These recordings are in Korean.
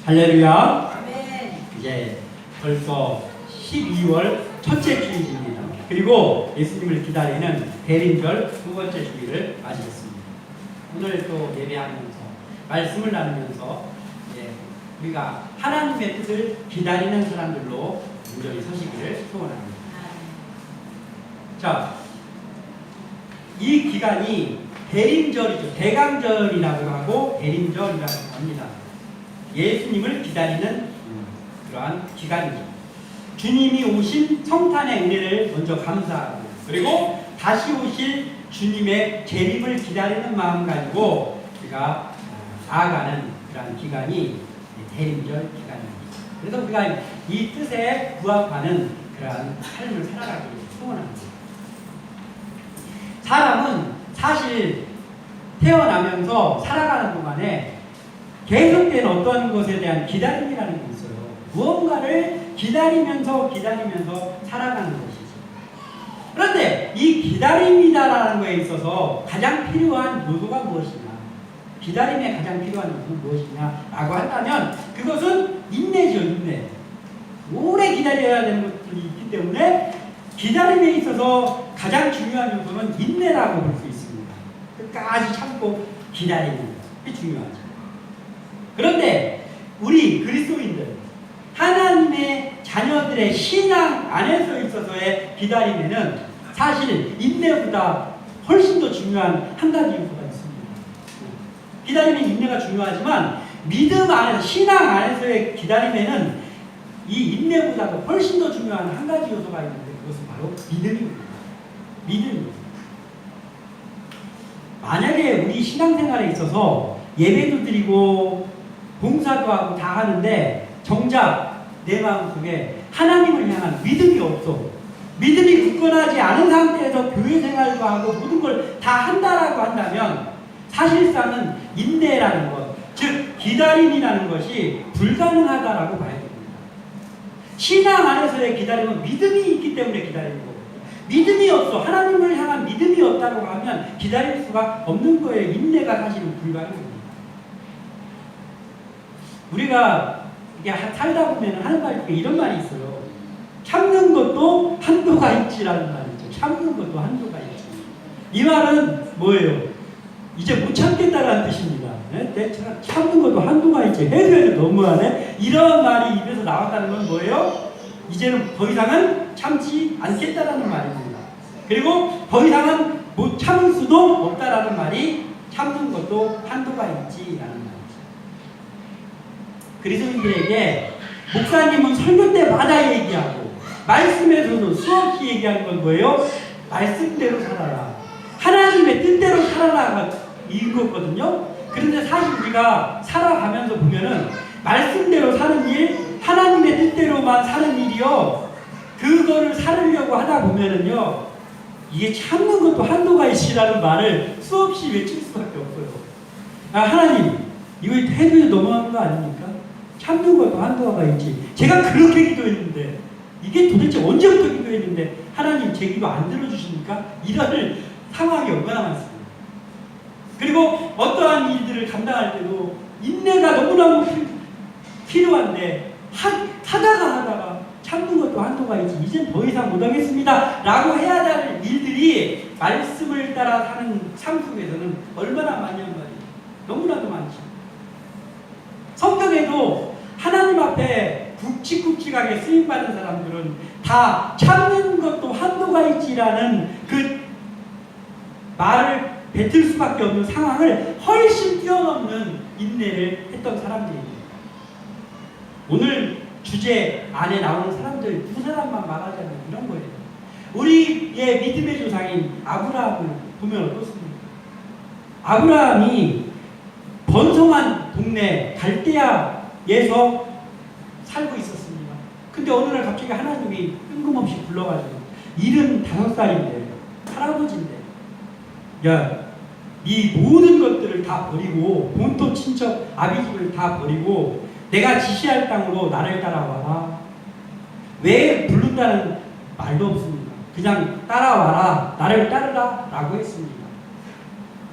할렐루야. 아멘. 이제 벌써 12월 첫째 주일입니다. 그리고 예수님을 기다리는 대림절 두 번째 주일을 맞이했습니다. 오늘 또 예배하면서 말씀을 나누면서 우리가 하나님의 뜻을 기다리는 사람들로 온전히 서시기를 소원합니다. 자, 이 기간이 대림절이죠. 대강절이라고 하고 대림절이라고 합니다. 예수님을 기다리는 그러한 기간이죠. 주님이 오신 성탄의 은혜를 먼저 감사하고, 그리고 다시 오실 주님의 재림을 기다리는 마음 가지고 우리가 나아가는 그러한 기간이 대림절 기간입니다. 그래서 우리가 이 뜻에 부합하는 그러한 삶을 살아가기를 소원합니다. 사람은 사실 태어나면서 살아가는 동안에 계속된 어떤 것에 대한 기다림이라는 게 있어요. 무언가를 기다리면서 살아가는 것이죠. 그런데 이 기다림이다라는 거에 있어서 가장 필요한 요소가 무엇이냐, 기다림에 가장 필요한 요소는 무엇이냐라고 한다면 그것은 인내죠. 인내. 오래 기다려야 되는 것들이 있기 때문에 기다림에 있어서 가장 중요한 요소는 인내라고 볼 수 있습니다. 끝까지 참고 기다리는 것이 중요하죠. 그런데 우리 그리스도인들, 하나님의 자녀들의 신앙 안에서 있어서의 기다림에는 사실 인내보다 훨씬 더 중요한 한 가지 요소가 있습니다. 기다림엔 인내가 중요하지만 믿음 안에서, 신앙 안에서의 기다림에는 이 인내보다도 훨씬 더 중요한 한 가지 요소가 있는데 그것은 바로 믿음입니다. 믿음입니다. 만약에 우리 신앙생활에 있어서 예배도 드리고 봉사도 하고 다 하는데 정작 내 마음속에 하나님을 향한 믿음이 없어, 믿음이 굳건하지 않은 상태에서 교회 생활도 하고 모든 걸 다 한다라고 한다면 사실상은 인내라는 것, 즉 기다림이라는 것이 불가능하다라고 봐야 됩니다. 신앙 안에서의 기다림은 믿음이 있기 때문에 기다리는 거거든요. 믿음이 없어, 하나님을 향한 믿음이 없다고 하면 기다릴 수가 없는 거예요. 인내가 사실은 불가능합니다. 우리가 이게 살다 보면 하는 말 중에 이런 말이 있어요. 참는 것도 한도가 있지라는 말이 있죠. 참는 것도 한도가 있지. 이 말은 뭐예요? 이제 못 참겠다라는 뜻입니다. 내 참는 것도 한도가 있지. 해도 너무하네. 이런 말이 입에서 나왔다는 건 뭐예요? 이제는 더 이상은 참지 않겠다라는 말입니다. 그리고 더 이상은 못 참을 수도 없다라는 말이 참는 것도 한도가 있지라는 말이죠. 그리스도인들에게 목사님은 설교 때마다 얘기하고 말씀에서도 수없이 얘기하는 건 뭐예요? 말씀대로 살아라, 하나님의 뜻대로 살아라가 이거거든요. 그런데 사실 우리가 살아가면서 보면은 말씀대로 사는 일, 하나님의 뜻대로만 사는 일이요, 그거를 살으려고 하다 보면은요, 이게 참는 것도 한도가 있으라는 말을 수없이 외칠 수밖에 없어요. 아, 하나님, 이거 해도 너무한 거 아닙니까? 참는 것도 한도가 있지. 제가 그렇게 기도했는데, 이게 도대체 언제부터 기도했는데 하나님 제 기도 안 들어주십니까? 이런 상황이 얼마나 많습니다. 그리고 어떠한 일들을 감당할 때도 인내가 너무너무 필요한데 하다가 참는 것도 한도가 있지. 이젠 더 이상 못하겠습니다 라고 해야 될 일들이 말씀을 따라 사는 삶 속에서는 얼마나 많이 한 말이에요. 너무나도 많죠. 성경에도 하나님 앞에 굵직굵직하게 쓰임받은 사람들은 다 참는 것도 한도가 있지라는 그 말을 뱉을 수밖에 없는 상황을 훨씬 뛰어넘는 인내를 했던 사람들입니다. 오늘 주제 안에 나오는 사람들 두 사람만 말하자면 이런 거예요. 우리의 믿음의 조상인 아브라함을 보면 어떻습니까? 아브라함이 번성한 동네 갈대아에서 살고 있었습니다. 근데 어느 날 갑자기 하나님이 뜬금없이 불러가지고 75살인데 할아버지인데, 야, 이 모든 것들을 다 버리고 본토 친척 아비집을 다 버리고 내가 지시할 땅으로 나를 따라와라. 왜 부른다는 말도 없습니다. 그냥 따라와라, 나를 따르라 라고 했습니다.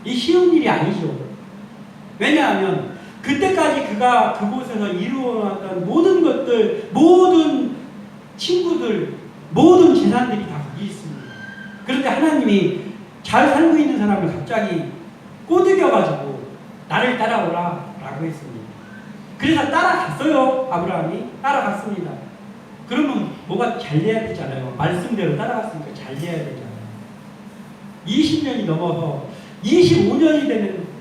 이 쉬운 일이 아니죠. 왜냐하면 그때까지 그가 그곳에서 이루어왔던 모든 것들, 모든 친구들, 모든 재산들이 다 거기 있습니다. 그런데 하나님이 잘 살고 있는 사람을 갑자기 꼬드겨가지고 나를 따라오라 라고 했습니다. 그래서 따라갔어요. 아브라함이 따라갔습니다. 그러면 뭐가 잘 돼야 되잖아요. 말씀대로 따라갔으니까 잘 돼야 되잖아요. 20년이 넘어서 25년이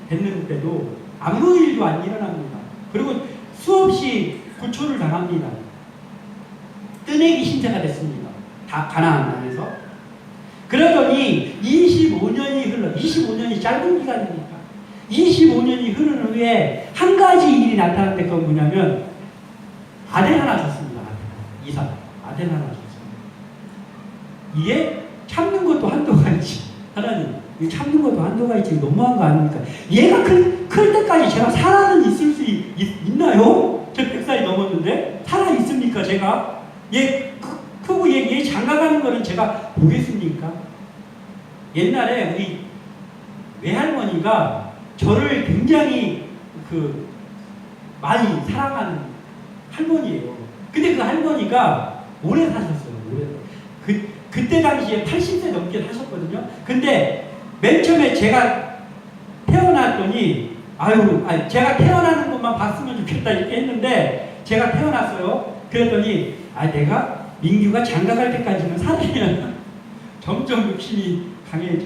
됐는데도 아무 일도 안 일어납니다. 그리고 수없이 구초를 당합니다. 뜨내기 신세가 됐습니다. 다 가나안 땅에서. 그러더니 25년이 짧은 기간이니까 25년이 흐른 후에 한 가지 일이 나타났는데 그건 뭐냐면 아들 하나 줬습니다. 이삭 아들 하나 줬습니다. 이게 참는 것도 한도가 있지. 하나님 참는 것도 한도가 있지. 너무한 거 아닙니까? 얘가 클 때까지 제가 살아는 있을 수 있나요? 저 100살이 넘었는데 살아 있습니까? 제가 얘 크고 얘 장가가는 거는 제가 보겠습니까? 옛날에 우리 외할머니가 저를 굉장히 많이 사랑하는 할머니예요. 근데 그 할머니가 오래 사셨어요. 그때 당시에 80세 넘게 사셨거든요. 근데 맨 처음에 제가 태어났더니 제가 태어나는 것만 봤으면 좋겠다 이렇게 했는데 제가 태어났어요. 그랬더니 내가 민규가 장가갈 때까지는 살아야 점점 욕심이 강해져.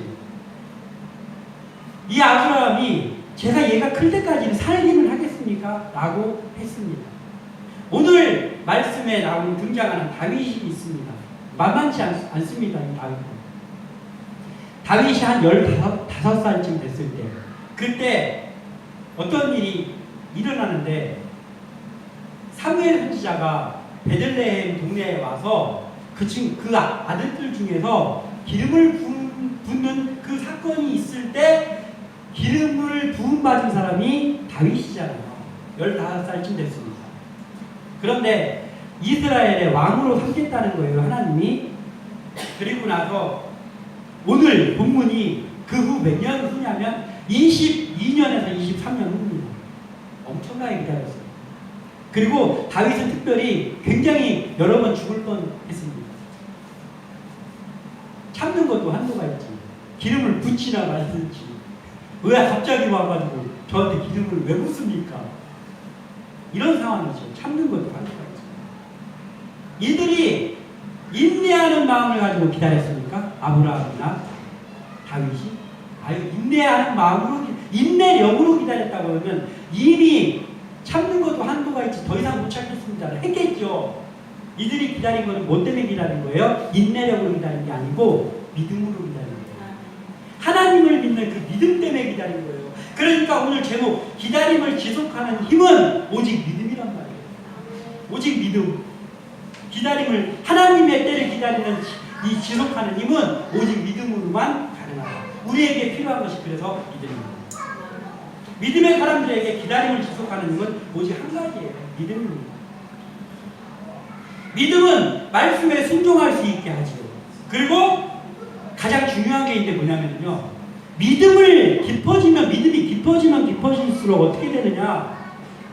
이 아브라함이 얘가 클 때까지는 살기는 하겠습니까? 라고 했습니다. 오늘 말씀에 등장하는 다윗이 있습니다. 만만치 않습니다. 이 다윗이 한 15살쯤 됐을 때 그때 어떤 일이 일어나는데 사무엘 선지자가 베들레헴 동네에 와서 그 아들들 중에서 기름을 붓는 그 사건이 있을 때 기름을 부음받은 사람이 다윗이잖아요. 15살쯤 됐습니다. 그런데 이스라엘의 왕으로 삼겠다는 거예요. 하나님이. 그리고 나서 오늘 본문이 그 후 몇 년 후냐면 22년에서 23년 후입니다. 엄청나게 기다렸어요. 그리고 다윗은 특별히 굉장히 여러 번 죽을 뻔했습니다. 참는 것도 한도가 있지. 기름을 붓지나 말든지 왜 갑자기 와가지고 저한테 기름을 왜 붓습니까? 이런 상황이죠. 참는 것도 한도가 있죠. 이들이 인내하는 마음을 가지고 기다렸습니까? 아브라함이나 다윗이? 인내하는 마음으로, 인내력으로 기다렸다고 하면 이미 참는 것도 한도가 있지 더 이상 못 참겠습니다. 했겠죠. 이들이 기다린 것은 뭐 때문에 기다린 거예요? 인내력으로 기다린 게 아니고 믿음으로 기다린 거예요. 하나님을 믿는 그 믿음 때문에 기다린 거예요. 그러니까 오늘 제목 기다림을 지속하는 힘은 오직 믿음이란 말이에요. 오직 믿음. 기다림을 하나님의 때를 기다리는 이 지속하는 힘은 오직 믿음으로만 가능하다. 우리에게 필요한 것이 그래서 믿음입니다. 믿음의 사람들에게 기다림을 지속하는 힘은 오직 한 가지예요. 믿음입니다. 믿음은 말씀에 순종할 수 있게 하죠. 그리고 가장 중요한 게 있는데 뭐냐면요. 믿음이 깊어질수록 어떻게 되느냐.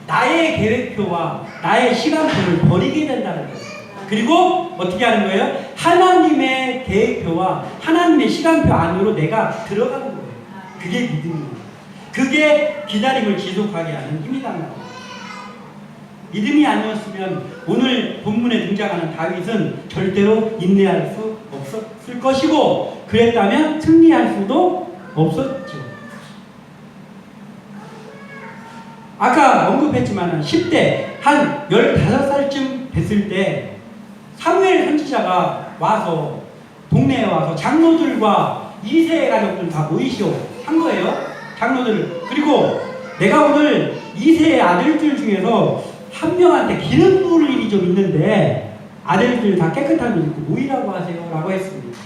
나의 계획표와 나의 시간표를 버리게 된다는 거예요. 그리고 어떻게 하는 거예요? 하나님의 계획표와 하나님의 시간표 안으로 내가 들어가는 거예요. 그게 믿음입니다. 그게 기다림을 지속하게 하는 힘이란 말이에요. 믿음이 아니었으면 오늘 본문에 등장하는 다윗은 절대로 인내할 수 없었을 것이고 그랬다면 승리할 수도 없었죠. 아까 언급했지만 10대 한 15살쯤 됐을 때 사무엘 선지자가 와서 동네에 와서 장로들과 2세 가족들 다 모이시오 한 거예요. 장로들. 그리고 내가 오늘 2세의 아들들 중에서 한 명한테 기름 부을 일이 좀 있는데 아들들 다 깨끗한 옷 입고 모이라고 하세요 라고 했습니다.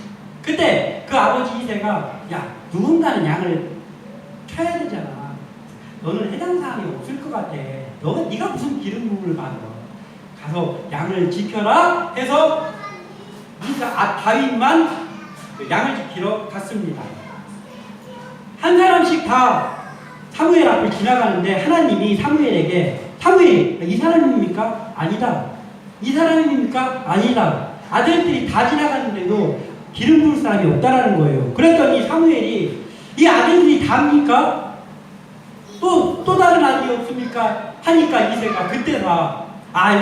그때 그 아버지 2세가 야 누군가는 양을 쳐야 되잖아. 너는 해당 사항이 없을 것 같아. 네가 무슨 기름 부음을 받아. 가서 양을 지켜라 해서 다윗만 양을 지키러 갔습니다. 한 사람씩 다 사무엘 앞을 지나가는데 하나님이 사무엘에게 사무엘 이 사람입니까? 아니다. 이 사람입니까? 아니다. 아들들이 다 지나가는데도 기름 부을 사람이 없다라는 거예요. 그랬더니 사무엘이 이 아들들이 다입니까? 또 다른 아들이 없습니까? 하니까 이새가 그때가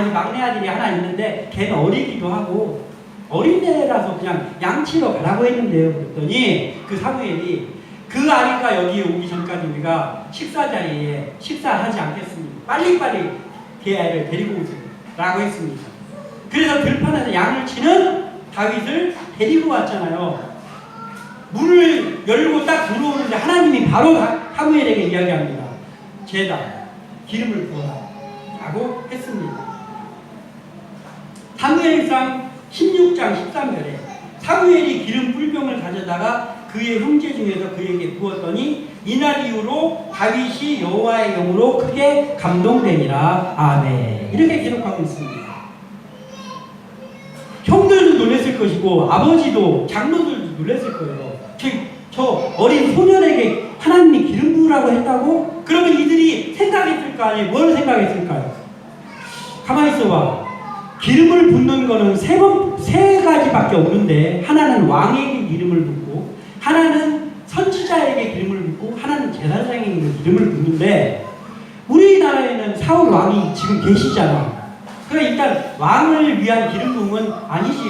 여기 막내 아들이 하나 있는데 걔는 어리기도 하고 어린애라서 그냥 양치러 가라고 했는데요. 그랬더니 그 사무엘이 그 아이가 여기에 오기 전까지 우리가 식사 자리에 식사하지 않겠습니다. 빨리빨리 그 아이를 데리고 오라고 했습니다. 그래서 들판에서 양을 치는 다윗을 데리고 왔잖아요. 문을 열고 딱 들어오는데 하나님이 바로 사무엘에게 이야기합니다. 제다 기름을 부어라 라고 했습니다. 사무엘상 16장 13절에 사무엘이 기름 뿔병을 가져다가 그의 형제 중에서 그에게 부었더니 이날 이후로 다윗이 여호와의 영으로 크게 감동되니라. 아멘. 이렇게 기록하고 있습니다. 형들도 놀랐을 것이고 아버지도 장로들도 놀랐을 거예요. 저 어린 소년에게 하나님이 기름 부으라고 했다고? 그러면 이들이 생각했을 거 아니에요? 뭘 생각했을까요? 가만히 있어봐. 기름을 붓는 거는 세 가지밖에 없는데 하나는 왕에게 기름을 붓고 하나는 선지자에게 기름을 붓고 하나는 제사장에게 기름을 붓는데 우리나라에는 사울 왕이 지금 계시잖아. 그러니까 일단 왕을 위한 기름 부음은 아니지.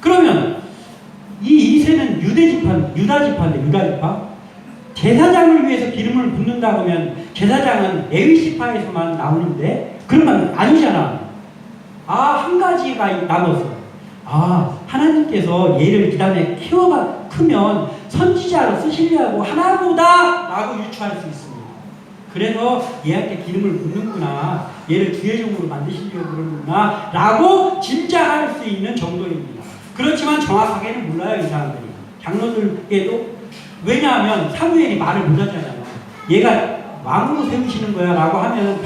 그러면 이 이새는 유다 지파인데 제사장을 위해서 기름을 붓는다 그러면 제사장은 레위 지파에서만 나오는데 그러면 아니잖아. 한 가지가 남았어. 하나님께서 얘를 그 다음에 키워가 크면 선지자로 쓰시려고 하나보다 라고 유추할 수 있습니다. 그래서 얘한테 기름을 붓는구나, 얘를 기회종으로 만드시려고 그러는구나 라고 짐작할 수 있는 정도입니다. 그렇지만 정확하게는 몰라요, 이 사람들이. 장로들에게도. 왜냐하면 사무엘이 말을 못하잖아요. 얘가 왕으로 세우시는 거야 라고 하면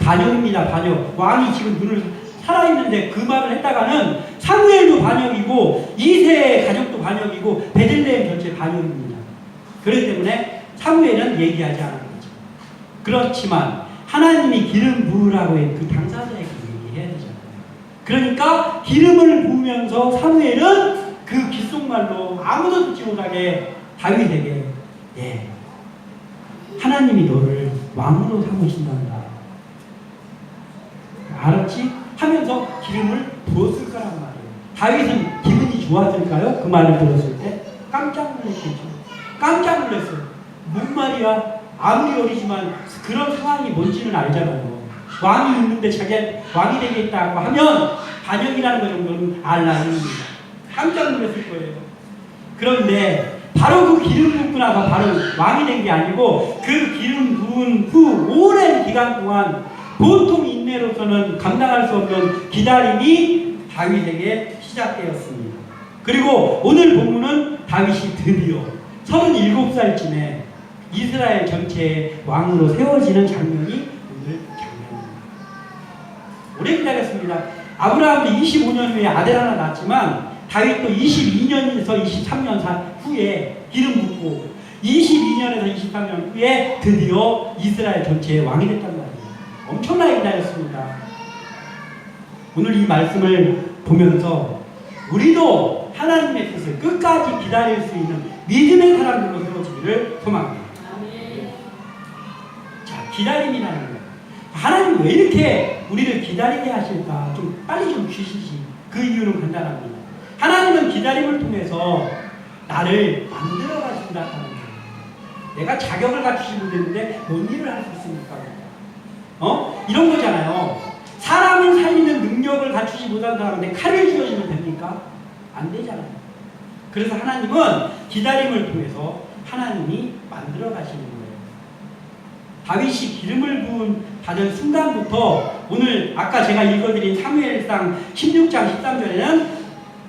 반역입니다. 반역. 왕이 지금 눈을 살아있는데 그 말을 했다가는 사무엘도 반역이고 이새의 가족도 반역이고 베들레헴 전체 반역입니다. 그렇기 때문에 사무엘은 얘기하지 않은 거죠. 그렇지만 하나님이 기름 부으라고 해 그 당사자에게 얘기해야 되잖아요. 그러니까 기름을 부으면서 사무엘은 그 귓속말로 아무도 듣지 못하게 다윗에게 하나님이 너를 왕으로 삼으신단다. 알았지? 하면서 기름을 부었을 거란 말이에요. 다윗은 기분이 좋았을까요? 그 말을 들었을 때 깜짝 놀랐겠죠. 깜짝 놀랐어요. 뭔 말이야? 아무리 어리지만 그런 상황이 뭔지는 알잖아요. 왕이 있는데 자기가 왕이 되겠다고 하면 반역이라는 것 정도는 알 나름입니다. 깜짝 놀랐을 거예요. 그런데 바로 그 기름 붓고 나서 바로 왕이 된 게 아니고 그 기름 부은 후 오랜 기간 동안 보통 인내로서는 감당할 수 없는 기다림이 다윗에게 시작되었습니다. 그리고 오늘 본문은 다윗이 드디어 37살쯤에 이스라엘 전체의 왕으로 세워지는 장면이 오늘 장면입니다. 오래 기다렸습니다. 아브라함도 25년 후에 아들 하나 낳았지만 다윗도 22년에서 23년 후에 기름 붓고 22년에서 23년 후에 드디어 이스라엘 전체의 왕이 됐단 말이에요. 엄청나게 기다렸습니다. 오늘 이 말씀을 보면서 우리도 하나님의 뜻을 끝까지 기다릴 수 있는 믿음의 사람들로 세워지기를 소망합니다. 자, 기다림이라는 거예요. 하나님 왜 이렇게 우리를 기다리게 하실까? 좀 빨리 좀 주시지. 그 이유는 간단합니다. 하나님은 기다림을 통해서 나를 만들어 가신다 하는 거예요. 내가 자격을 갖추지 못했는데 뭔 일을 할 수 있습니까? 이런 거잖아요. 사람을 살리는 능력을 갖추지 못한 사람한테 칼을 쥐어주면 됩니까? 안 되잖아요. 그래서 하나님은 기다림을 통해서 하나님이 만들어 가시는 거예요. 다윗이 기름을 받은 순간부터 오늘 아까 제가 읽어드린 사무엘상 16장 13절에는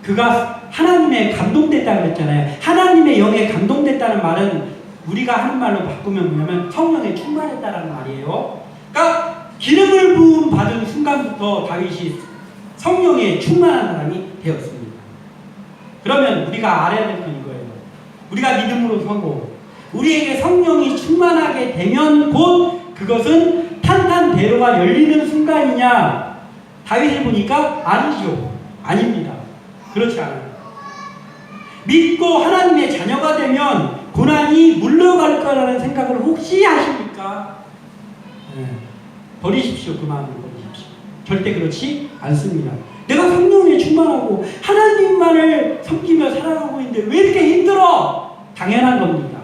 그가 하나님의 감동됐다고 그랬잖아요. 하나님의 영에 감동됐다는 말은 우리가 하는 말로 바꾸면 뭐냐면 성령에 충만했다는 말이에요. 그러니까 기름을 부음 받은 순간부터 다윗이 성령에 충만한 사람이 되었습니다. 그러면 우리가 알아야 될 건 이거예요. 우리가 믿음으로 서고 우리에게 성령이 충만하게 되면 곧 그것은 탄탄대로가 열리는 순간이냐? 다윗을 보니까 아니죠. 아닙니다. 그렇지 않아요. 믿고 하나님의 자녀가 되면 고난이 물러갈 거라는 생각을 혹시 하십니까? 네. 버리십시오. 그 마음을 버리십시오. 절대 그렇지 않습니다. 내가 성령에 충만하고 하나님만을 섬기며 살아가고 있는데 왜 이렇게 힘들어? 당연한 겁니다.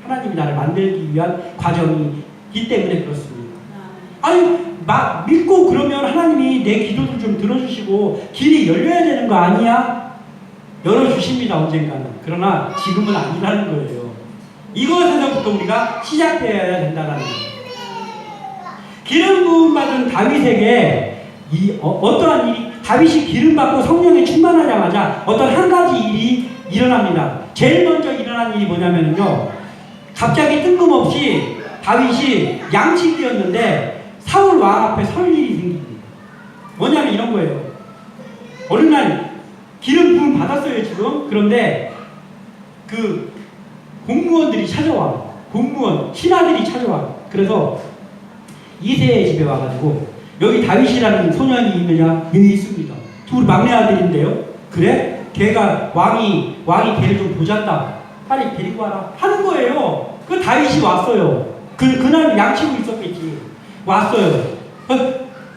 하나님이 나를 만들기 위한 과정이기 때문에 그렇습니다. 아니 믿고 그러면 하나님이 내 기도를 좀 들어주시고 길이 열려야 되는 거 아니야? 열어주십니다. 언젠가는. 그러나 지금은 아니라는 거예요. 이것에서부터 우리가 시작되어야 된다는 거예요. 기름 부음 받은 다윗에게 어떠한 일이 다윗이 기름 받고 성령에 충만하자마자 어떤 한 가지 일이 일어납니다. 제일 먼저 일어난 일이 뭐냐면요. 갑자기 뜬금없이 다윗이 양치기였는데 사울 왕 앞에 설 일이 생깁니다. 뭐냐면 이런 거예요. 어느 날 기름 부음 받았어요 지금. 그런데 그 공무원들이 찾아와. 공무원 신하들이 찾아와. 그래서 이새의 집에 와가지고 여기 다윗이라는 소년이 있느냐? 여기 있습니다. 둘 막내 아들인데요. 그래? 걔가 왕이 걔를 좀 보잔다. 빨리 데리고 와라. 하는 거예요. 그 다윗이 왔어요. 그날 양치고 있었겠지. 왔어요.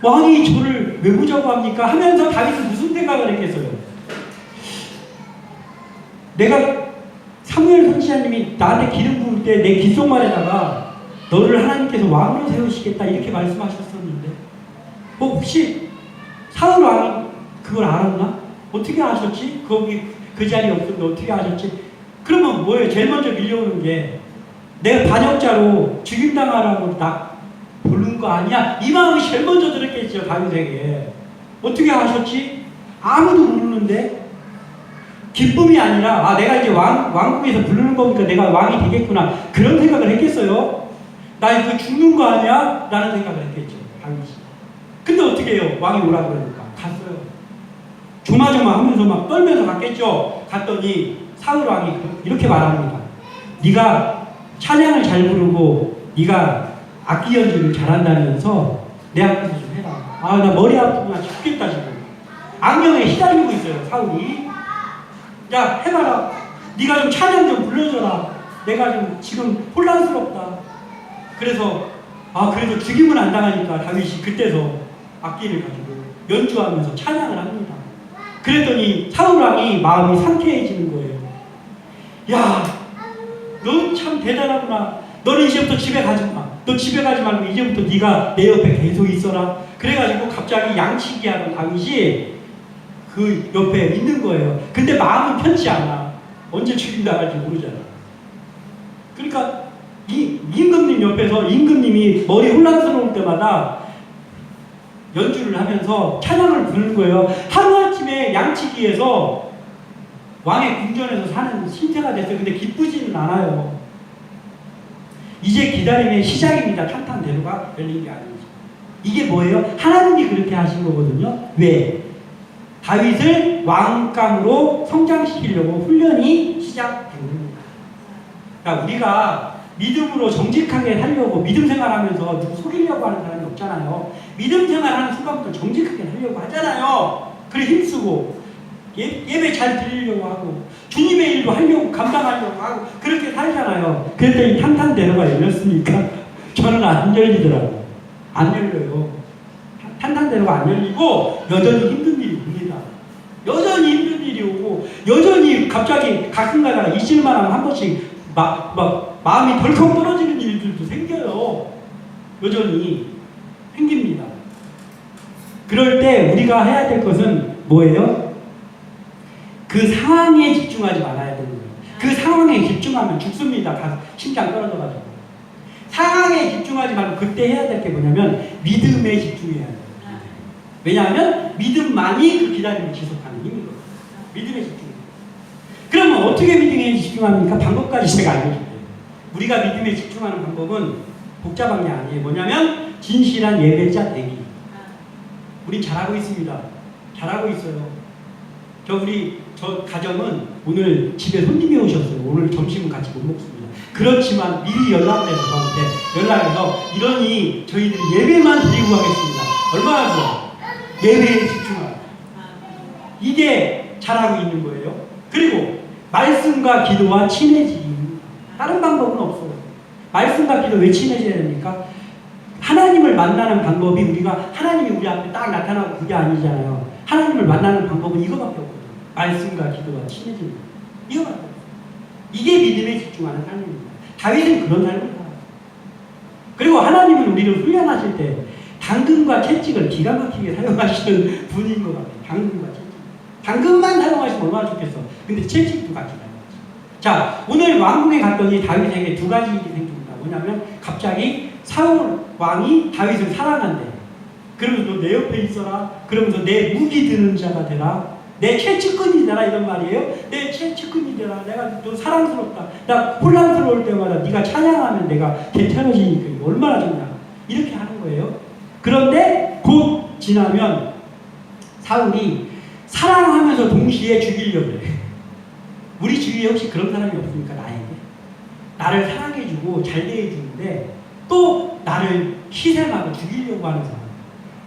왕이 저를 왜 보자고 합니까? 하면서 다윗은 무슨 생각을 했겠어요? 내가 사무엘 선지자님이 나한테 기름 부을 때 내 귓속말에다가 너를 하나님께서 왕으로 세우시겠다 이렇게 말씀하셨었는데 혹시 사울 왕이 그걸 알았나? 어떻게 아셨지? 거기 그 자리에 없었는데 어떻게 아셨지? 그러면 뭐예요? 제일 먼저 밀려오는 게 내가 반역자로 죽임당하라고 나 부른 거 아니야? 이 마음이 제일 먼저 들었겠죠. 다윗에게. 어떻게 아셨지? 아무도 모르는데 기쁨이 아니라 내가 이제 왕궁에서 부르는 거니까 내가 왕이 되겠구나 그런 생각을 했겠어요? 나 이거 죽는 거 아니야? 라는 생각을 했겠죠. 다윗이. 근데 어떻게 해요? 왕이 오라고 그러니까 갔어요. 조마조마하면서 막 떨면서 갔겠죠. 갔더니 사울 왕이 이렇게 말합니다. 네가 찬양을 잘 부르고 네가 악기 연주를 잘한다면서 내 앞에서 좀 해라. 나 머리 아프구나 죽겠다 지금. 악령에 시달리고 있어요 사울이. 야 해봐라. 네가 좀 찬양 좀 불러줘라. 내가 좀 지금 혼란스럽다. 그래서 그래도 죽임은 안 당하니까 다윗이 그때서 악기를 가지고 연주하면서 찬양을 합니다. 그랬더니 사울 왕이 마음이 상쾌해지는 거예요. 야, 너 참 대단하구나. 너는 이제부터 집에 가지 마. 너 집에 가지 말고 이제부터 네가 내 옆에 계속 있어라. 그래가지고 갑자기 양치기 하던 다윗이 그 옆에 있는 거예요. 근데 마음은 편치 않아. 언제 죽임당할지 모르잖아. 그러니까 임금님 옆에서 임금님이 머리 혼란스러울 때마다 연주를 하면서 찬양을 부르는 거예요. 하루아침에 양치기에서 왕의 궁전에서 사는 신세가 됐어요. 근데 기쁘지는 않아요. 이제 기다림의 시작입니다. 탄탄대로가 열린 게 아니죠. 이게 뭐예요? 하나님이 그렇게 하신 거거든요. 왜? 다윗을 왕감으로 성장시키려고 훈련이 시작된 겁니다. 그러니까 우리가 믿음으로 정직하게 살려고 믿음 생활하면서 누구 속이려고 하는 사람이 없잖아요. 믿음 생활하는 순간부터 정직하게 하려고 하잖아요. 그래 힘쓰고 예배 잘 드리려고 하고 주님의 일도 하려고 감당하려고 하고 그렇게 살잖아요. 그랬더니 탄탄대로가 열렸습니까? 저는 안 열리더라고요. 안 열려요. 탄탄대로가 안 열리고 여전히 힘든 일이 옵니다. 여전히 힘든 일이 오고 여전히 갑자기 가끔가다가 잊을만하면 한 번씩 마음이 덜컥 떨어지는 일들도 생겨요. 여전히 생깁니다. 그럴 때 우리가 해야 될 것은 뭐예요? 그 상황에 집중하지 말아야 되는 거예요. 그 상황에 집중하면 죽습니다. 심장 떨어져가지고. 상황에 집중하지 말고 그때 해야 될 게 뭐냐면 믿음에 집중해야 돼요. 왜냐하면 믿음만이 그 기다림을 지속하는 힘이거든요. 믿음에 집중. 그러면 어떻게 믿음에 집중합니까? 방법까지 제가 알려줄게요. 우리가 믿음에 집중하는 방법은 복잡한 게 아니에요. 뭐냐면 진실한 예배자 되기. 우린 잘하고 있습니다. 잘하고 있어요. 저 가정은 오늘 집에 손님이 오셨어요. 오늘 점심은 같이 못 먹습니다. 그렇지만 미리 연락해서 저한테 연락해서 이러니 저희들이 예배만 드리고 가겠습니다. 얼마나 좋아. 예배에 집중하라. 이게 잘하고 있는 거예요. 그리고 말씀과 기도와 친해짐. 다른 방법은 없어요. 말씀과 기도 왜 친해져야 됩니까? 하나님을 만나는 방법이 우리가 하나님이 우리 앞에 딱 나타나고 그게 아니잖아요. 하나님을 만나는 방법은 이거밖에 없거든요. 말씀과 기도와 친해짐. 이거밖에 없어요. 이게 믿음에 집중하는 삶입니다. 다윗은 그런 삶을 살아요. 그리고 하나님은 우리를 훈련하실 때 당근과 채찍을 기가 막히게 사용하시는 분인 것 같아요. 당근과 채찍. 당근만 사용하시면 얼마나 좋겠어. 근데 채찍도 같이 사용하죠. 자, 오늘 왕궁에 갔더니 다윗에게 두 가지 일이 생깁니다. 뭐냐면 갑자기 사울 왕이 다윗을 사랑한대. 그러면서 너 내 옆에 있어라. 그러면서 내 무기 드는 자가 되라. 내 채찍근이 되라 이런 말이에요. 내 채찍근이 되라. 내가 너 사랑스럽다. 나 혼란스러울 때마다 네가 찬양하면 내가 괜찮아지니까 이거 얼마나 좋냐. 이렇게 하는 거예요. 그런데 곧 지나면 사울이 사랑하면서 동시에 죽이려고 해. 우리 주위에 혹시 그런 사람이 없습니까? 나에게 나를 사랑해주고 잘 대해주는데 또 나를 희생하고 죽이려고 하는 사람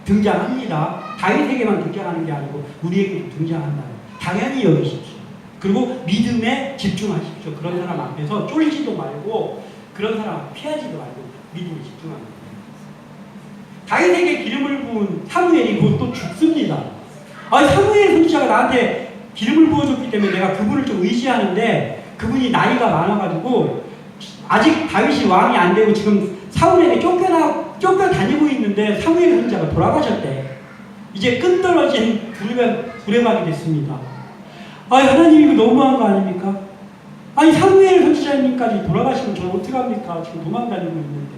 등장합니다. 다윗에게만 등장하는 게 아니고 우리에게도 등장한다. 당연히 여기십시오. 그리고 믿음에 집중하십시오. 그런 사람 앞에서 쫄지도 말고 그런 사람 피하지도 말고 믿음에 집중합니다. 다윗에게 기름을 부은 사무엘이 곧 또 죽습니다. 사무엘 선지자가 나한테 기름을 부어줬기 때문에 내가 그분을 좀 의지하는데 그분이 나이가 많아가지고 아직 다윗이 왕이 안 되고 지금 사울에게 쫓겨 다니고 있는데 사무엘 선지자가 돌아가셨대. 이제 끈떨어진 구레박이 됐습니다. 하나님 이거 너무한 거 아닙니까? 사무엘 선지자님까지 돌아가시면 저는 어떡합니까? 지금 도망다니고 있는데.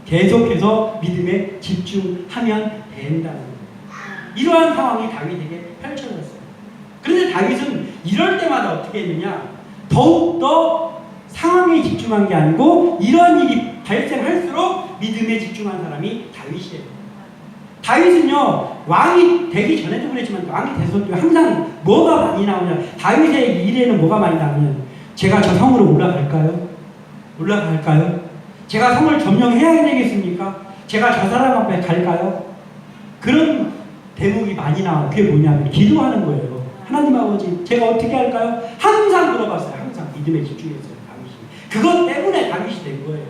계속해서 믿음에 집중하면 된다는 거예요. 이러한 상황이 다윗에게 펼쳐졌어요. 그런데 다윗은 이럴 때마다 어떻게 했느냐? 더욱더 상황에 집중한 게 아니고 이런 일이 발생할수록 믿음에 집중한 사람이 다윗이에요. 다윗은요, 왕이 되기 전에도 그랬지만 왕이 돼서도 항상 뭐가 많이 나오냐? 다윗의 일에는 뭐가 많이 나오냐면 제가 저 성으로 올라갈까요? 제가 성을 점령해야 되겠습니까? 제가 저 사람 앞에 갈까요? 그런 대목이 많이 나와요. 그게 뭐냐면 기도하는 거예요. 하나님 아버지 제가 어떻게 할까요? 항상 물어봤어요. 항상 믿음에 집중했어요. 다윗이. 그것 때문에 다윗이 된 거예요.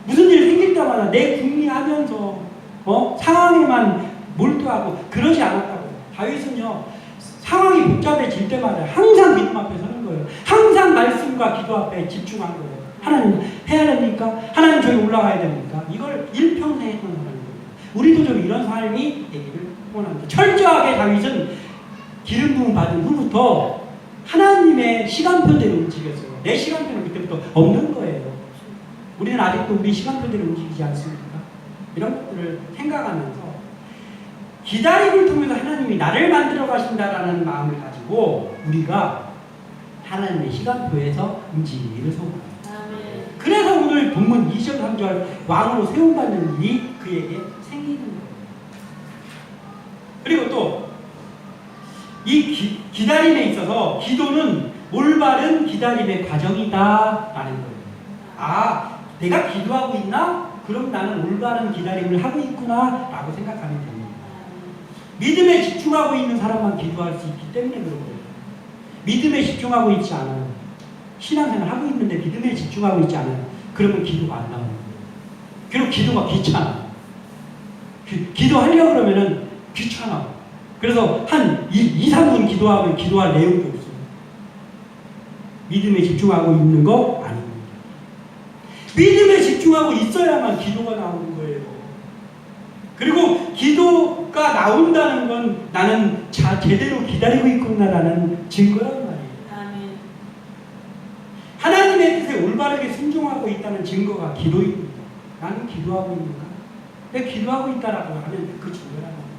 무슨 일 생길 때마다 내 궁리하면서 상황에만 몰두하고 그러지 않았다고. 다윗은요 상황이 복잡해질 때마다 항상 믿음 앞에 서는 거예요. 항상 말씀과 기도 앞에 집중한 거예요. 하나님 해야 됩니까? 하나님 저기 올라가야 됩니까? 이걸 일평생 했던 사람입니다. 우리도 좀 이런 삶이 되기를 원합니다. 철저하게 다윗은 기름 부음 받은 후부터 하나님의 시간표대로 움직였어요. 내 시간표는 그때부터 없는 거예요. 우리는 아직도 우리 시간표대로 움직이지 않습니까? 이런 것들을 생각하면서 기다림을 통해서 하나님이 나를 만들어 가신다라는 마음을 가지고 우리가 하나님의 시간표에서 움직이기를 소원합니다. 그래서 오늘 본문 2절 3절 왕으로 세움받는 일이 그에게 생기는 거예요. 그리고 또 이 기다림에 있어서 기도는 올바른 기다림의 과정이다라는 거예요. 내가 기도하고 있나? 그럼 나는 올바른 기다림을 하고 있구나라고 생각하면 됩니다. 믿음에 집중하고 있는 사람만 기도할 수 있기 때문에 그런 거예요. 믿음에 집중하고 있지 않아요. 신앙생활 하고 있는데 믿음에 집중하고 있지 않아요. 그러면 기도가 안 나오는 거예요. 그리고 기도가 귀찮아. 기도하려고 그러면은 귀찮아. 그래서 한 2, 3분 기도하면 기도할 내용도 없어요. 믿음에 집중하고 있는 거 아닙니다. 믿음에 집중하고 있어야만 기도가 나오는 거예요. 그리고 기도가 나온다는 건 나는 제대로 기다리고 있구나라는 증거란 말이에요. 하나님의 뜻에 올바르게 순종하고 있다는 증거가 기도입니다. 나는 기도하고 있는가? 내가 기도하고 있다라고 하면 그 증거라는 거죠.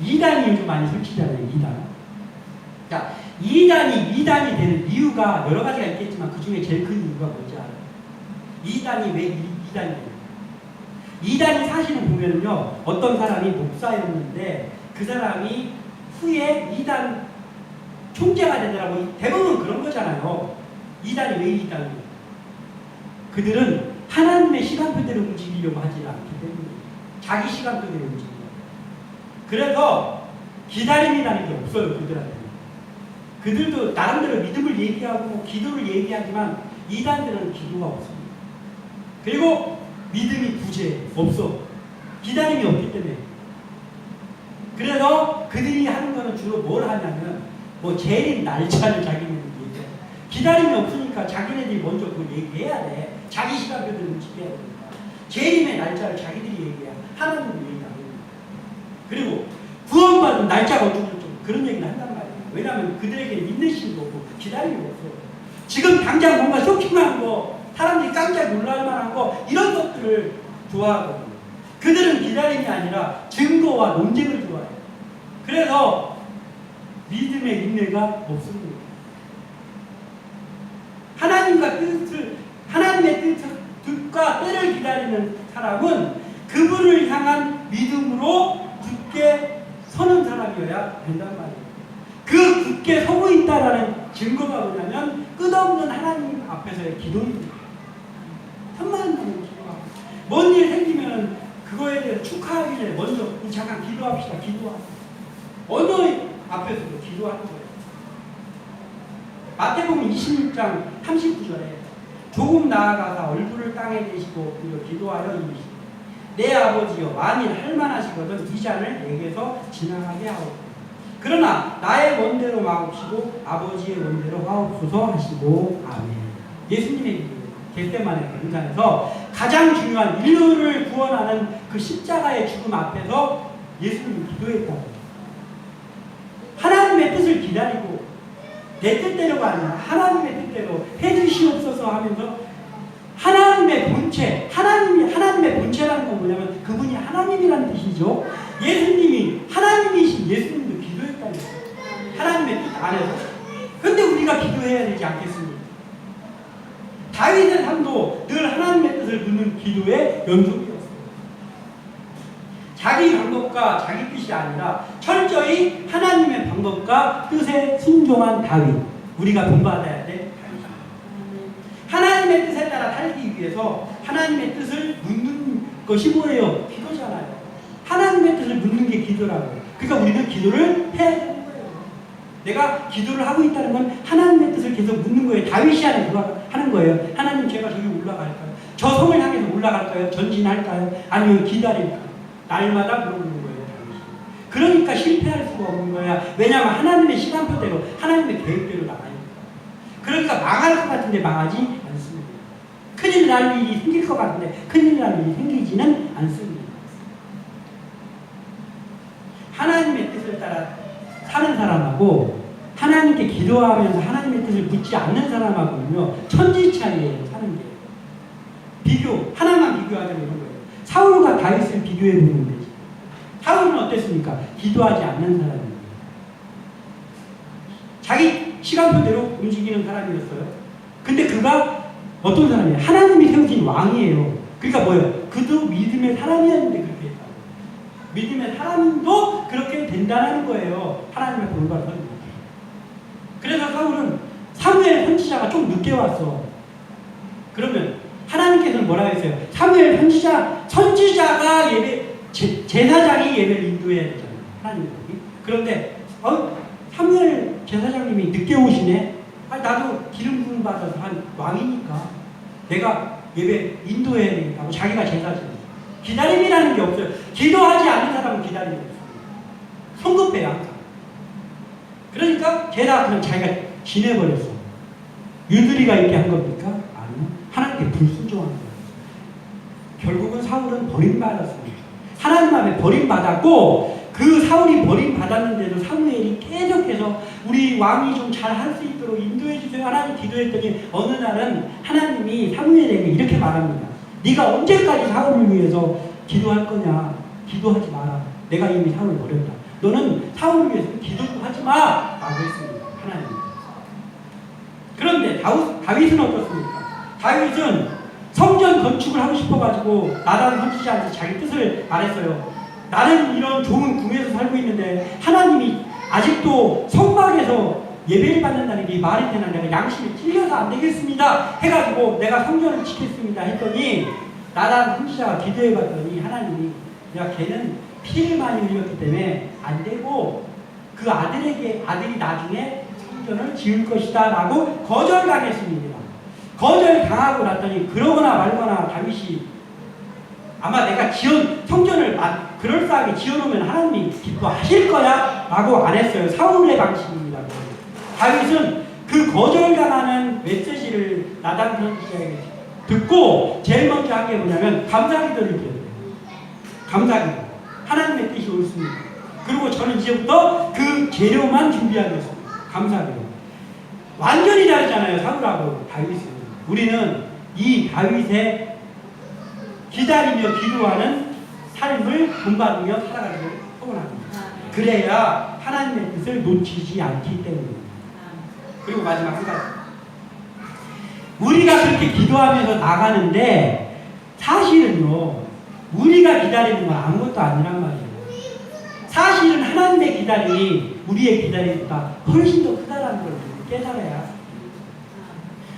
2단이 요즘 많이 설치잖아요. 2단. 자, 2단이 되는 이유가 여러 가지가 있겠지만 그 중에 제일 큰 이유가 뭔지 알아요? 2단이 왜 2단이 돼요? 2단이 사실은 보면은요, 어떤 사람이 목사였는데 그 사람이 후에 2단 총재가 되더라고. 대부분 그런 거잖아요. 이단이 왜 이단이? 그들은 하나님의 시간표대로 움직이려고 하지 않기 때문에 자기 시간표대로 움직여요. 그래서 기다림이라는 게 없어요. 그들한테. 그들도 나름대로 믿음을 얘기하고 기도를 얘기하지만 이단들은 기도가 없습니다. 그리고 믿음이 부재 없어. 기다림이 없기 때문에. 그래서 그들이 하는 거는 주로 뭘 하냐면 뭐 재림 날짜를 자기네들이 얘기해. 기다림이 없으니까 자기네들이 먼저 그걸 얘기해야 돼. 자기 시간표대로 움직여야 되니까. 재림의 날짜를 자기들이 얘기해야 하나님도 얘기하고. 그리고 구원받은 날짜가 어쩌고저쩌고 그런 얘기를 한단 말이에요. 왜냐하면 그들에게 인내심도 없고 기다림이 없어요. 지금 당장 뭔가 쇼킹한 거, 사람들이 깜짝 놀랄 만한 거 이런 것들을 좋아하거든요. 그들은 기다림이 아니라 증거와 논쟁을 좋아해요. 그래서 믿음의 인내가 없습니다. 하나님의 뜻과 때를 기다리는 사람은 그분을 향한 믿음으로 굳게 서는 사람이어야 된단 말이에요. 그 굳게 서고 있다라는 증거가 뭐냐면 끝없는 하나님 앞에서의 기도입니다. 천만 명의 기도가. 뭔 일 생기면 그거에 대해서 축하하기 전에 먼저 잠깐 기도합시다. 기도하고. 어느 앞에서도 기도하는 거예요. 마태복음 26장 39절에 조금 나아가서 얼굴을 땅에 대시고 기도하여 이르시되 내 아버지여 만일 할만하시거든 이 잔을 내게서 지나가게 하옵소서. 그러나 나의 원대로 마옵시고 아버지의 원대로 하옵소서 하시고 아멘. 예수님의 기도 겟세마네 광장에서 가장 중요한 인류를 구원하는 그 십자가의 죽음 앞에서 예수님이 기도했다고. 하나님의 뜻을 기다리고 내 뜻대로가 아니라 하나님의 뜻대로 해주시옵소서 하면서 하나님의 본체, 하나님의 본체라는 건 뭐냐면 그분이 하나님이라는 뜻이죠. 예수님이 하나님이신 예수님도 기도했다는 거예요. 하나님의 뜻 안에서. 근데 우리가 기도해야 되지 않겠습니까? 다윗의 삶도 늘 하나님의 뜻을 묻는 기도의 연속이었어요. 자기 방법과 자기 뜻이 아니라 철저히 하나님의 방법과 뜻에 순종한 다윗. 우리가 본받아야 돼. 하나님의 뜻에 따라 살기 위해서 하나님의 뜻을 묻는 것이 뭐예요? 기도잖아요. 하나님의 뜻을 묻는 게 기도라고요. 그러니까 우리는 기도를 해야 되는 거예요. 내가 기도를 하고 있다는 건 하나님의 뜻을 계속 묻는 거예요. 다윗이 하는 거예요. 하나님 제가 저기 올라갈까요? 저 성을 향해서 올라갈까요? 전진할까요? 아니면 기다릴까요? 날마다 물어보는 거예요. 그러니까 실패할 수가 없는 거야. 왜냐하면 하나님의 시간표대로 하나님의 계획대로 나가니까. 그러니까 망할 것 같은데 망하지 않습니다. 큰일 날 일이 생길 것 같은데 큰일 날 일이 생기지는 않습니다. 하나님의 뜻을 따라 사는 사람하고 하나님께 기도하면서 하나님의 뜻을 묻지 않는 사람하고는요 천지 차이예요. 사는 게. 비교, 하나만 비교하자면 이런 거예요. 사울과 다윗을 비교해 보는 거지. 사울은 어땠습니까? 기도하지 않는 사람입니다. 자기 시간표대로 움직이는 사람이었어요. 근데 그가 어떤 사람이에요? 하나님이 세우신 왕이에요. 그러니까 뭐예요? 그도 믿음의 사람이었는데 그렇게 했다고. 믿음의 사람도 그렇게 된다는 거예요. 하나님 앞에 올바른 사람. 그래서 사울은 사무엘 선지자가 좀 늦게 왔어. 그러면 하나님께서는 뭐라 했어요? 사무엘 선지자가 제사장이 예배를 인도해야 되잖아요. 하나님. 그런데 사무엘 제사장님이 늦게 오시네. 나도 기름 부음 받아서 한 왕이니까 내가 예배 인도해야 되겠다고 자기가 제사장. 기다림이라는 게 없어요. 기도하지 않는 사람은 기다림이 없어요. 성급해요 항상. 그러니까 걔가 그냥 자기가 지내버렸어. 유두리가 있게 한 겁니까? 아니요. 하나님께 불순종한 거예요. 결국은 사울은 버림받았습니다. 하나님 앞에 버림받았고 그 사울이 버림받았는데도 사무엘이 계속해서 우리 왕이 좀 잘 할 수 있도록 인도해 주세요. 하나님 기도했더니 어느 날은 하나님이 사무엘에게 이렇게 말합니다. 네가 언제까지 사울을 위해서 기도할 거냐. 기도하지 마라. 내가 이미 사울을 버렸다. 너는 사울을 위해서 기도도 하지 마. 라고 했습니다. 하나님. 그런데 다윗은 어떻습니까? 다윗은 성전 건축을 하고 싶어가지고 나단 선지자한테 자기 뜻을 말했어요. 나는 이런 좋은 궁에서 살고 있는데 하나님이 아직도 성막에서 예배를 받는다는 게 말이 되나, 내가 양심이 찔려서 안 되겠습니다 해가지고 내가 성전을 지켰습니다 했더니, 나란 선지자가 기도해 봤더니 하나님이, 야, 걔는 피를 많이 흘렸기 때문에 안 되고 그 아들이 나중에 성전을 지을 것이다 라고 거절당했습니다. 거절당하고 났더니 그러거나 말거나 다윗이, 아마 내가 성전을 그럴싸하게 지어놓으면 하나님이 기뻐하실 거야 라고 안 했어요. 사울의 방식입니다. 다윗은 그 거절당하는 메시지를 나단 선지자에게 듣고 제일 먼저 한 게 뭐냐면 감사기도를 드렸어요. 감사기도. 하나님의 뜻이 옳습니다. 그리고 저는 이제부터 그 재료만 준비하겠습니다. 감사기도. 완전히 다르잖아요, 사울하고 다윗은. 우리는 이 다윗의 기다리며 기도하는 삶을 본받으며 살아가기를 소원합니다. 그래야 하나님의 뜻을 놓치지 않기 때문입니다. 그리고 마지막 한 가지. 우리가 그렇게 기도하면서 나가는데 사실은요, 우리가 기다리는 건 아무것도 아니란 말이에요. 사실은 하나님의 기다림이 우리의 기다림보다 훨씬 더 크다는 걸 깨달아야 합니다.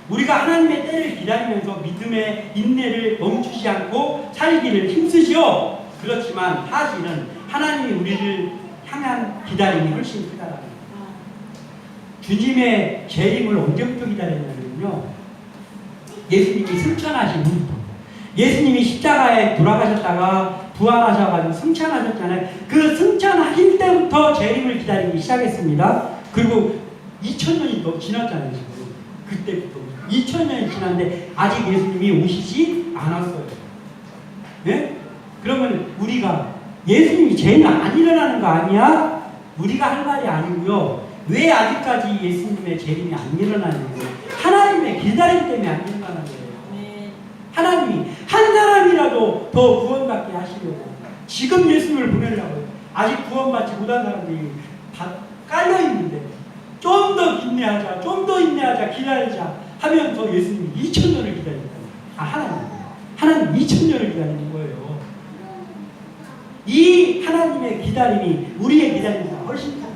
우리가 하나님의 때를 기다리면서 믿음의 인내를 멈추지 않고 살기를 힘쓰죠. 그렇지만 사실은 하나님이 우리를 향한 기다림이 훨씬 크다라는 거예요. 주님의 재림을 언제부터 기다렸냐면요, 예수님이 승천하신 후부터. 예수님이 십자가에 돌아가셨다가 부활하셔가지고 승천하셨잖아요. 그 승천하실 때부터 재림을 기다리기 시작했습니다. 그리고 2000년이 지났잖아요. 지금 그때부터 2000년이 지났는데 아직 예수님이 오시지 않았어요. 네? 그러면 우리가 예수님이 재림 안 일어나는 거 아니야? 우리가 할 말이 아니고요. 왜 아직까지 예수님의 재림이 안 일어나는 거예요? 하나님의 기다림 때문에 안 일어나는 거예요. 하나님이 한 사람이라도 더 구원받게 하시려고 지금 예수님을 보내려고 아직 구원받지 못한 사람들이 다 깔려있는데 좀 더 인내하자, 좀 더 인내하자, 기다리자 하면서 예수님이 2000년을 기다렸다. 하나님 2000년을 기다리는 거예요. 이 하나님의 기다림이 우리의 기다림보다 훨씬 크다.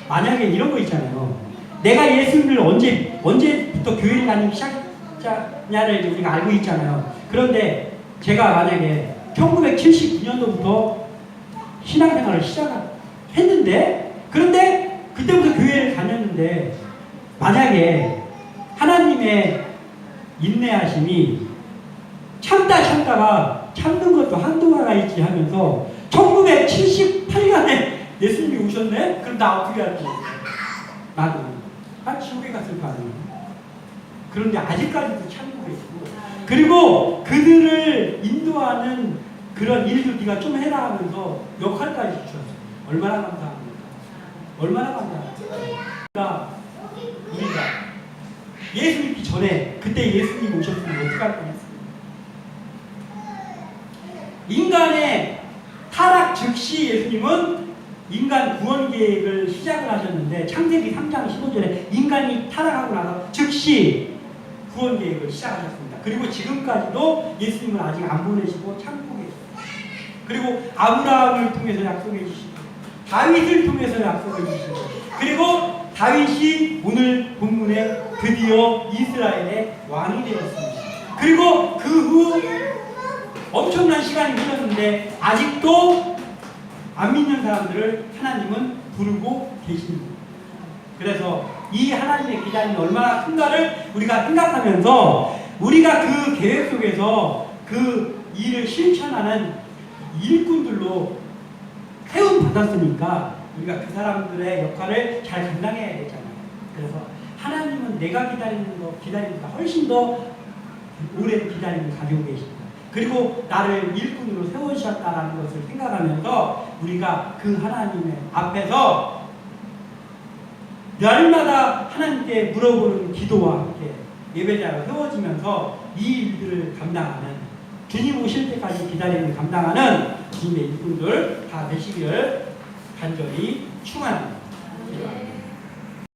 만약에 이런 거 있잖아요. 내가 예수님을 언제부터 교회를 다니기 시작했냐를 우리가 알고 있잖아요. 그런데 제가 만약에 1979년도부터 신앙생활을 시작했는데, 그런데 그때부터 교회를 다녔는데, 만약에 하나님의 인내하심이 참다가 참는 것도 한도가 있지 하면서 1978년에 예수님이 오셨네? 그럼 나 어떻게 할지? 나도 지옥에 갔을 거 아니에요. 그런데 아직까지도 참고 계시고, 그리고 그들을 인도하는 그런 일도 네가 좀 해라 하면서 역할까지 주셨어요. 얼마나 감사합니까? 얼마나 감사합니까? 우리가 예수 믿기 전에 그때 예수님 오셨으면 어떻게 할 뻔했습니까? 인간의 타락 즉시 예수님은 인간 구원 계획을 시작을 하셨는데, 창세기 3장 15절에 인간이 타락하고 나서 즉시 구원 계획을 시작하셨습니다. 그리고 지금까지도 예수님을 아직 안 보내시고 참고 계십니다. 그리고 아브라함을 통해서 약속해 주시고, 다윗을 통해서 약속해 주시고, 그리고 다윗이 오늘 본문에 드디어 이스라엘의 왕이 되었습니다. 그리고 그 후 엄청난 시간이 흘렀는데 아직도 안 믿는 사람들을 하나님은 부르고 계십니다. 그래서 이 하나님의 기다림이 얼마나 큰가를 우리가 생각하면서, 우리가 그 계획 속에서 그 일을 실천하는 일꾼들로 세움 받았으니까 우리가 그 사람들의 역할을 잘 감당해야 되잖아요. 그래서 하나님은 내가 기다리는 기다림보다 훨씬 더 오랜 기다림을 가지고 계십니다. 그리고 나를 일꾼으로 세우셨다는 것을 생각하면서 우리가 그 하나님의 앞에서 날마다 하나님께 물어보는 기도와 함께 예배자가 세워지면서 이 일들을 감당하는, 주님 오실 때까지 기다림을 감당하는 주님의 일꾼들 다 되시기를 간절히 축원합니다.